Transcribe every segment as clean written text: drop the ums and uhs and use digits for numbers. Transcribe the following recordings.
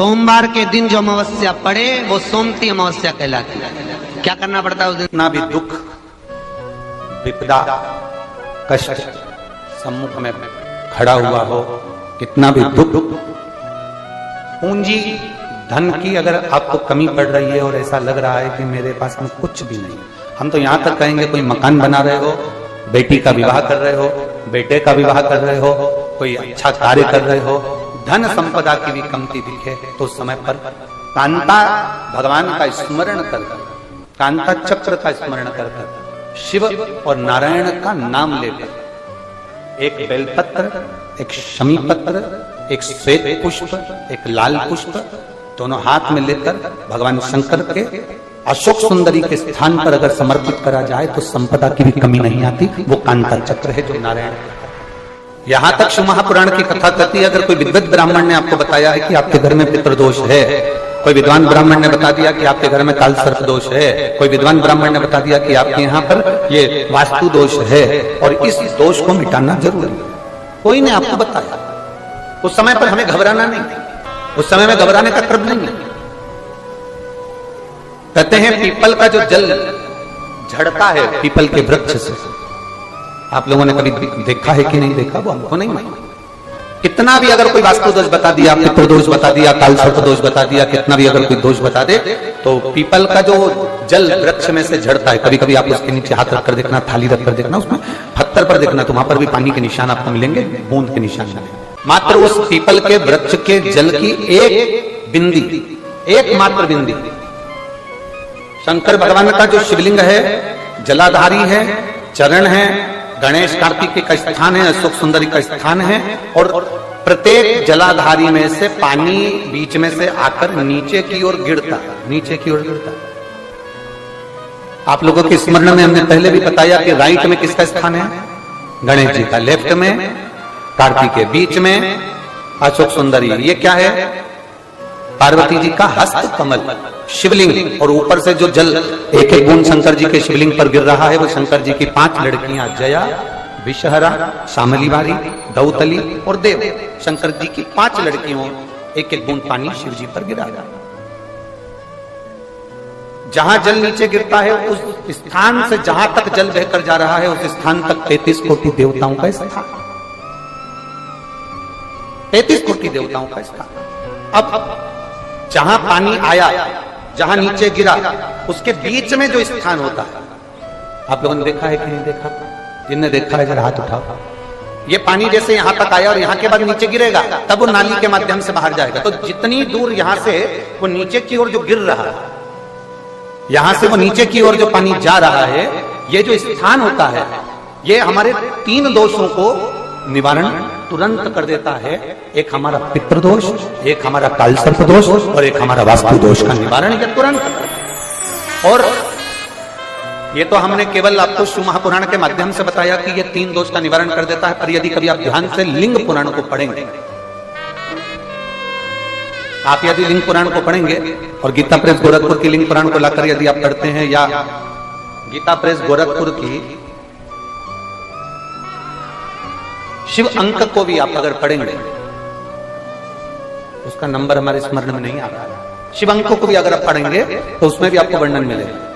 सोमवार के दिन जो अमावस्या पड़े वो सोमती अमावस्या कहलाती है। क्या करना पड़ता है उस दिन? कितना भी दुख विपदा कष्ट सम्मुख में खड़ा हुआ हो, कितना भी दुख, पूंजी धन की अगर आपको कमी पड़ रही है और ऐसा लग रहा है कि मेरे पास में कुछ भी नहीं, हम तो यहां तक कहेंगे कोई मकान बना रहे हो, बेटी का विवाह कर रहे हो, बेटे का विवाह कर रहे हो, कोई अच्छा कार्य कर रहे हो, धन संपदा की भी कमती दिखे तो उस समय पर कांता भगवान का स्मरण कर, कांता चक्र का स्मरण कर, शिव और नारायण का नाम लेकर एक बेलपत्र, एक शमी पत्र, एक श्वेत पुष्प, एक लाल पुष्प दोनों हाथ में लेकर भगवान शंकर के अशोक सुंदरी के स्थान पर अगर समर्पित करा जाए तो संपदा की भी कमी नहीं आती। वो कांता चक्र है जो नारायण। यहां तक शिव महापुराण की कथा कहती है, अगर कोई विद्वत ब्राह्मण ने आपको बताया है कि आपके घर में पितृदोष है, कोई विद्वान ब्राह्मण ने बता दिया कि आपके घर में काल सर्प दोष है, कोई विद्वान ब्राह्मण ने बता दिया कि आपके यहाँ पर ये वास्तु दोष है और इस दोष को मिटाना जरूरी है, कोई ने आपको बताया, उस समय पर हमें घबराना नहीं, उस समय में घबराने का क्रम नहीं है। कहते हैं पीपल का जो जल झड़ता है पीपल के वृक्ष से, आप लोगों ने कभी देखा है कि नहीं देखा, वो हमको नहीं मालूम। कितना भी अगर कोई वास्तु दोष बता दिया, पितृदोष बता दिया, काल सर्प दोष बता दिया, कितना भी अगर कोई दोष बता दे, तो पीपल का जो जल वृक्ष में से झड़ता है, कभी कभी आप उसके नीचे हाथ रखकर देखना, थाली रखकर देखना, उसमें पत्थर पर देखना, तो वहां पर भी पानी के निशान आपको मिलेंगे, बूंद के निशान मिलेंगे। मात्र उस पीपल के वृक्ष के जल की एक बिंदी, एकमात्र बिंदी, शंकर भगवान का जो शिवलिंग है, जलाधारी है, चरण है, गणेश कार्तिक का स्थान है, अशोक सुंदरी का स्थान है, और प्रत्येक जलाधारी में से पानी बीच में से आकर नीचे की ओर गिरता, नीचे की ओर गिरता। आप लोगों के स्मरण में हमने पहले भी बताया कि राइट में किसका स्थान है? गणेश जी का, लेफ्ट में कार्तिक के, बीच में अशोक सुंदरी। ये क्या है? पार्वती जी का हस्त कमल शिवलिंग, और ऊपर से जो जल एक एक बूंद शंकर जी के शिवलिंग पर गिर रहा है, वो शंकर जी की 5 लड़कियां जया, विषहरा, शामलीवारी, दौतली और देव, शंकर जी की 5 लड़कियों एक एक बूंद पानी शिव जी पर गिरा। जहां जल नीचे गिरता है उस स्थान से जहां तक जल बहकर जा रहा है उस स्थान तक 33 कोटि देवताओं का स्थान, 33 कोटि देवताओं का स्थान। अब जहां पानी आया, जहां नीचे गिरा, उसके बीच में जो स्थान होता है, आप लोगों ने देखा है कि नहीं देखा? जिनने देखा है जरा हाथ उठाओ। ये पानी जैसे यहां तक आया और यहां के बाद नीचे गिरेगा, तब वो नाली के माध्यम से बाहर जाएगा। तो जितनी दूर यहां से वो नीचे की ओर जो गिर रहा है, यहां से वो नीचे की ओर जो पानी जा रहा है, ये जो स्थान होता है, ये हमारे 3 दोषों को निवारण तुरंत कर देता है। एक हमारा पितृदोष, एक हमारा काल सर्प दोष और एक हमारा वास्तु दोष का निवारण ये तुरंत। और ये तो हमने केवल आपको शिव महापुराण के माध्यम से बताया कि ये 3 दोष का निवारण कर देता है, पर यदि कभी आप ध्यान से लिंग पुराण को पढ़ेंगे, आप यदि लिंग पुराण को पढ़ेंगे और गीता प्रेस गोरखपुर की लिंग पुराण को लाकर यदि आप पढ़ते हैं, या गीता प्रेस गोरखपुर की शिव अंक को भी आप अगर पढ़ेंगे, उसका नंबर हमारे स्मरण में नहीं आ रहा है, शिव अंक को भी अगर आप पढ़ेंगे तो उसमें भी आपको वर्णन मिलेगा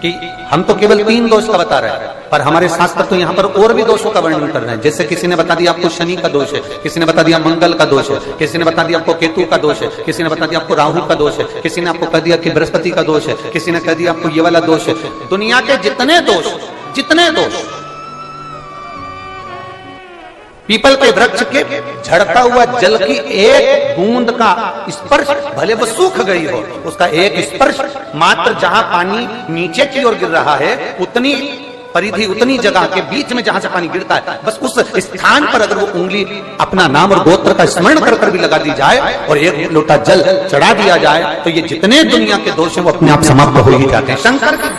कि हम तो केवल 3 दोष का बता रहे हैं, पर हमारे शास्त्र तो यहाँ पर और भी दोषों का वर्णन कर रहे हैं। जैसे किसी ने बता दिया आपको शनि का दोष है, किसी ने बता दिया मंगल का दोष है, किसी ने बता दिया आपको केतु का दोष है, किसी ने बता दिया आपको राहु का दोष है, किसी ने आपको कह दिया कि बृहस्पति का दोष है, किसी ने कह दिया आपको ये वाला दोष है। दुनिया के जितने दोष, पीपल के वृक्ष के झड़ता हुआ जल की एक बूंद का स्पर्श, भले वो सूख गई हो, उसका एक स्पर्श मात्र जहां पानी नीचे की ओर गिर रहा है, उतनी परिधि, उतनी जगह के बीच में जहां से पानी गिरता है, बस उस स्थान पर अगर वो उंगली अपना नाम और गोत्र का स्मरण कर कर भी लगा दी जाए और एक लोटा जल चढ़ा दिया जाए, तो ये जितने दुनिया के दोष हैं वो अपने आप समाप्त हो ही जाते हैं। शंकर की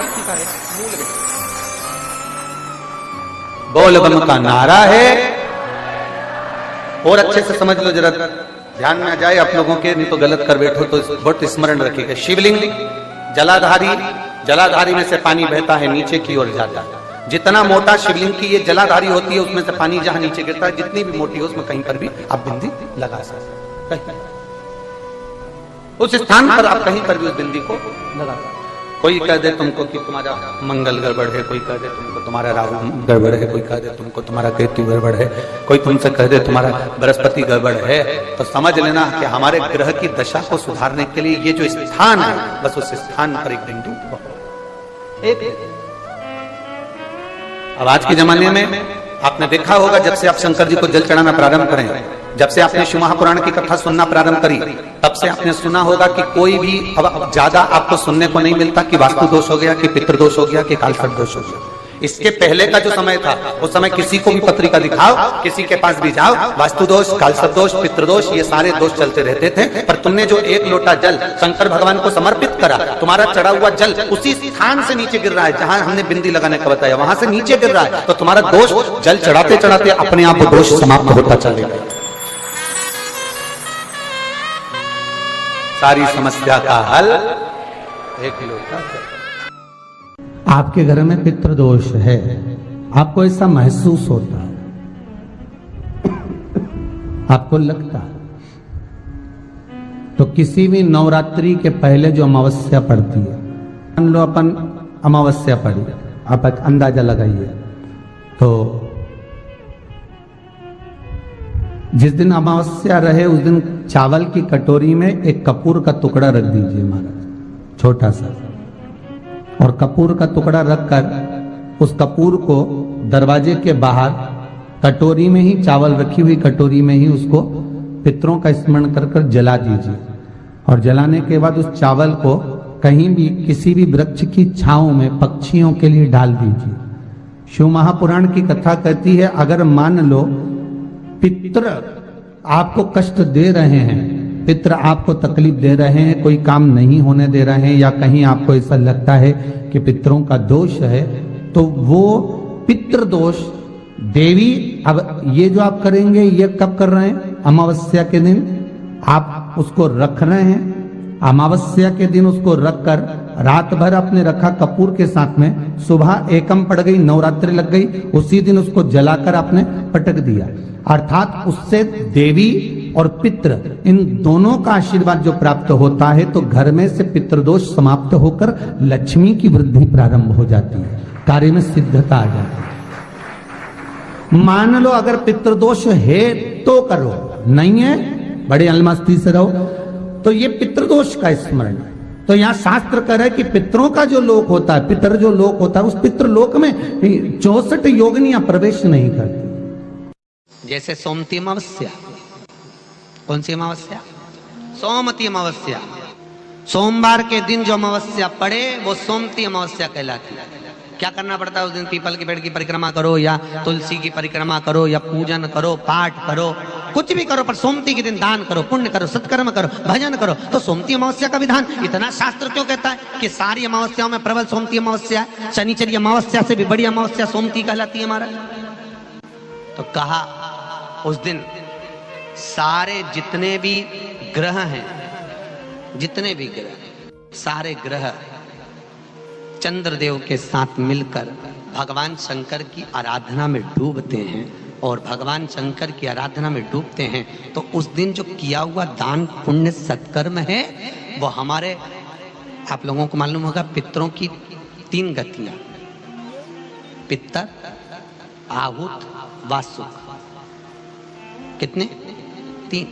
बोल बम का नारा है। और अच्छे से समझ लो, जरा ध्यान में आ जाए आप लोगों के, नहीं तो गलत कर बैठो तो बहुत स्मरण रखिएगा। शिवलिंग जलाधारी, जलाधारी में से पानी बहता है, नीचे की ओर जाता है। जितना मोटा शिवलिंग की ये जलाधारी होती है, उसमें से पानी जहां नीचे गिरता है, जितनी भी मोटी हो उसमें कहीं पर भी आप बिंदी लगा सकते हैं। उस स्थान पर आप कहीं पर भी उस बिंदी को लगा। कोई कह दे तुमको कि तुम्हारा मंगल गड़बड़ है, कोई कह दे तुमको तुम्हारा राहु गड़बड़ है, कोई कह दे तुमको तुम्हारा केतु गड़बड़ है, कोई तुमसे कह दे तुम्हारा बृहस्पति गड़बड़ है, तो समझ लेना कि हमारे ग्रह की दशा को सुधारने के लिए ये जो स्थान है, बस उस स्थान पर एक बिंदु एक। अब आज के जमाने में आपने देखा होगा, जब से आप शंकर जी को जल चढ़ाना प्रारंभ करें, जब से आपने शिव महापुराण की कथा सुनना प्रारंभ करी, तब से आपने सुना होगा कि कोई भी अब ज्यादा आपको सुनने को नहीं मिलता कि वास्तु दोष हो गया, कि पितृदोष हो गया, कि कालसर्प दोष हो गया। इसके पहले का जो समय था, उस समय किसी को भी पत्रिका दिखाओ, किसी के पास भी जाओ, वास्तु दोष, कालसर्प दोष, पितृदोष, ये सारे दोष चलते रहते थे। पर तुमने जो एक लोटा जल शंकर भगवान को समर्पित करा, तुम्हारा चढ़ा हुआ जल उसी स्थान से नीचे गिर रहा है जहां हमने बिंदी लगाने का बताया, वहां से नीचे गिर रहा है, तो तुम्हारा दोष जल चढ़ाते चढ़ाते अपने आप वो दोष समाप्त होता चलेगा। सारी समस्या का हल एक लोटा। आपके घर में पितृदोष है, आपको ऐसा महसूस होता है, आपको लगता है, तो किसी भी नवरात्रि के पहले जो अमावस्या पड़ती है, मान लो अपन अमावस्या पड़ी, आप एक अंदाजा लगाइए, तो जिस दिन अमावस्या रहे उस दिन चावल की कटोरी में एक कपूर का टुकड़ा रख दीजिए महाराज, छोटा सा, और कपूर का टुकड़ा रखकर उस कपूर को दरवाजे के बाहर कटोरी में ही, चावल रखी हुई कटोरी में ही उसको पितरों का स्मरण कर कर जला दीजिए। और जलाने के बाद उस चावल को कहीं भी किसी भी वृक्ष की छांव में पक्षियों के लिए डाल दीजिए। शिव महापुराण की कथा कहती है, अगर मान लो पितर आपको कष्ट दे रहे हैं, पितर आपको तकलीफ दे रहे हैं, कोई काम नहीं होने दे रहे हैं, या कहीं आपको ऐसा लगता है कि पितरों का दोष है, तो वो पितृ दोष देवी, अब ये जो आप करेंगे ये कब कर रहे हैं? अमावस्या के दिन आप उसको रख रहे हैं, अमावस्या के दिन उसको रखकर रात भर आपने रखा कपूर के साथ में, सुबह एकम पड़ गई, नवरात्रि लग गई, उसी दिन उसको जलाकर आपने पटक दिया। अर्थात उससे देवी और पितृ इन दोनों का आशीर्वाद जो प्राप्त होता है, तो घर में से पितृदोष समाप्त होकर लक्ष्मी की वृद्धि प्रारंभ हो जाती है, कार्य में सिद्धता आ जाती है। मान लो अगर पितृदोष है तो करो, नहीं है बड़े अलमस्ती से रहो, तो ये पितृदोष का स्मरण। तो यहाँ शास्त्र कह रहा है कि पितरों का जो लोक होता है, पितर जो लोक होता है, उस पितृलोक में 64 योगिनियां प्रवेश नहीं करती। जैसे सोमती अमावस्या, कौन सी अमावस्या? सोमती अमावस्या। सोमवार के दिन जो अमावस्या पड़े वो सोमती अमावस्या कहलाती है। क्या करना पड़ता है उस दिन? पीपल के पेड़ की परिक्रमा करो, या तुलसी की परिक्रमा करो, या पूजन करो, पाठ करो, कुछ भी करो, पर सोमती के दिन दान करो, पुण्य करो, सत्कर्म करो, भजन करो। तो सोमती अमावस्या का विधान इतना शास्त्र क्यों कहता है कि सारी अमावस्याओं में प्रबल सोमती अमावस्या है? शनिचरी अमावस्या से भी बड़ी अमावस्या सोमती कहलाती है महाराज। तो कहा उस दिन सारे जितने भी ग्रह हैं, जितने भी ग्रह, सारे ग्रह चंद्रदेव के साथ मिलकर भगवान शंकर की आराधना में डूबते हैं, और भगवान शंकर की आराधना में डूबते हैं तो उस दिन जो किया हुआ दान पुण्य सत्कर्म है वो हमारे, आप लोगों को मालूम होगा, पितरों की 3 गतियां, पितर, आहुत, वासुक। कितने? 3।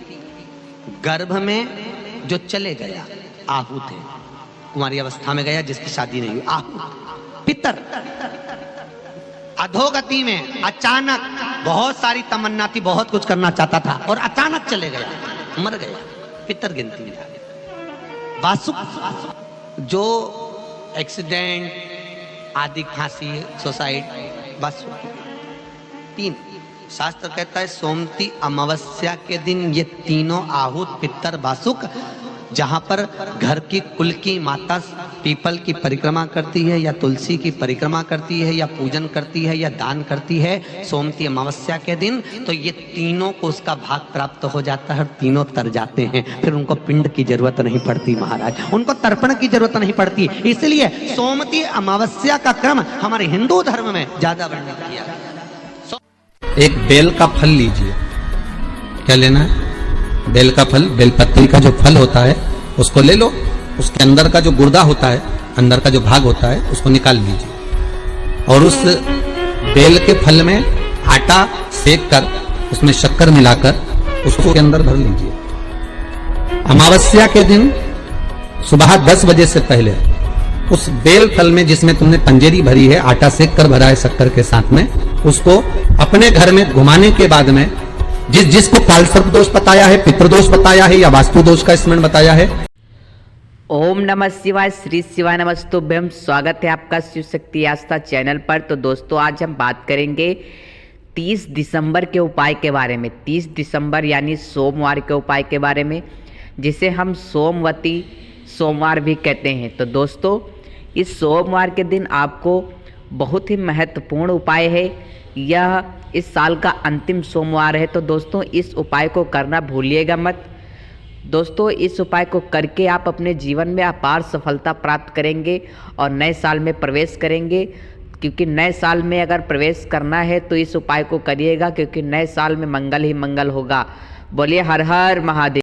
गर्भ में जो चले गया आहुत है, कुमारी अवस्था में गया जिसकी शादी नहीं हुई, आहुत। पितर अधोगति में अचानक बहुत सारी तमन्ना थी, बहुत कुछ करना चाहता था और अचानक चले गया, मर गया, पितर गिनती में। वासुक जो एक्सीडेंट आदि, खांसी, सुसाइड, वासुक। 3 शास्त्र कहता है सोमती अमावस्या के दिन ये तीनों आहुत, पितर, वासुक, जहां पर घर की कुल की माता पीपल की परिक्रमा करती है, या तुलसी की परिक्रमा करती है, या पूजन करती है, या दान करती है सोमती अमावस्या के दिन, तो ये तीनों को उसका भाग प्राप्त हो जाता है, तीनों तर जाते हैं। फिर उनको पिंड की जरूरत नहीं पड़ती महाराज, उनको तर्पण की जरूरत नहीं पड़ती। इसलिए सोमती अमावस्या का क्रम हमारे हिंदू धर्म में ज्यादा वर्णित किया गया। एक बेल का फल लीजिए। क्या लेना है? बेल का फल, बेलपत्री का जो फल होता है उसको ले लो, उसके अंदर का जो गुर्दा होता है, अंदर का जो भाग होता है, उसको निकाल लीजिए और उस बेल के फल में आटा सेक कर उसमें शक्कर मिलाकर उसको के अंदर भर लीजिए। अमावस्या के दिन सुबह 10 बजे से पहले उस बेल फल में जिसमें तुमने पंजेरी भरी है, आटा सेक कर भरा है शक्कर के साथ में, उसको अपने घर में घुमाने के बाद में जिसको कालसर्प दोष बताया है, पितृदोष बताया है या वास्तु दोष का स्मरण बताया है। ओम नमः शिवाय, श्री शिवाय नमस्तुभ्यम। स्वागत है आपका शिव शक्ति आस्था चैनल पर। तो दोस्तों आज हम बात करेंगे 30 दिसंबर के उपाय के बारे में। 30 दिसंबर यानी सोमवार के उपाय के बारे में, जिसे हम सोमवती सोमवार भी कहते हैं। तो दोस्तों इस सोमवार के दिन आपको बहुत ही महत्वपूर्ण उपाय है। यह इस साल का अंतिम सोमवार है। तो दोस्तों इस उपाय को करना भूलिएगा मत। दोस्तों इस उपाय को करके आप अपने जीवन में अपार सफलता प्राप्त करेंगे और नए साल में प्रवेश करेंगे। क्योंकि नए साल में अगर प्रवेश करना है तो इस उपाय को करिएगा, क्योंकि नए साल में मंगल ही मंगल होगा। बोलिए हर हर महादेव।